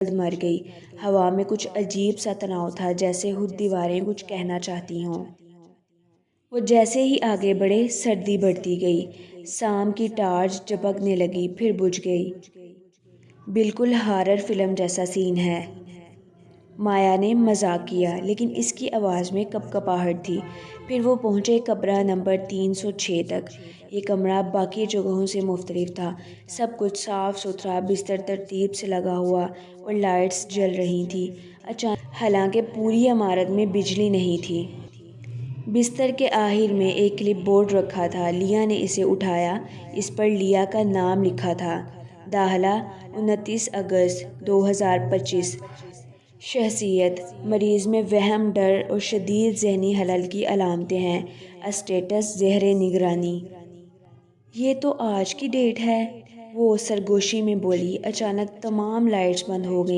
مر گئی۔ ہوا میں کچھ عجیب سا تناؤ تھا، جیسے خود دیواریں کچھ کہنا چاہتی ہوں۔ وہ جیسے ہی آگے بڑھے سردی بڑھتی گئی۔ شام کی ٹارچ جھپکنے لگی، پھر بجھ گئی۔ بالکل ہارر فلم جیسا سین ہے، مایا نے مذاق کیا، لیکن اس کی آواز میں کپکپاہٹ تھی۔ پھر وہ پہنچے کمرہ نمبر 306 تک۔ یہ کمرہ باقی جگہوں سے مختلف تھا۔ سب کچھ صاف ستھرا، بستر ترتیب سے لگا ہوا اور لائٹس جل رہی تھیں، حالانکہ پوری عمارت میں بجلی نہیں تھی۔ بستر کے آخر میں ایک کلپ بورڈ رکھا تھا۔ لیا نے اسے اٹھایا۔ اس پر لیا کا نام لکھا تھا۔ داخلہ 29 اگست 2025۔ شخصیت: مریض میں وہم، ڈر اور شدید ذہنی خلل کی علامتیں ہیں۔ اسٹیٹس: زیر نگرانی۔ یہ تو آج کی ڈیٹ ہے، وہ سرگوشی میں بولی۔ اچانک تمام لائٹس بند ہو گئیں۔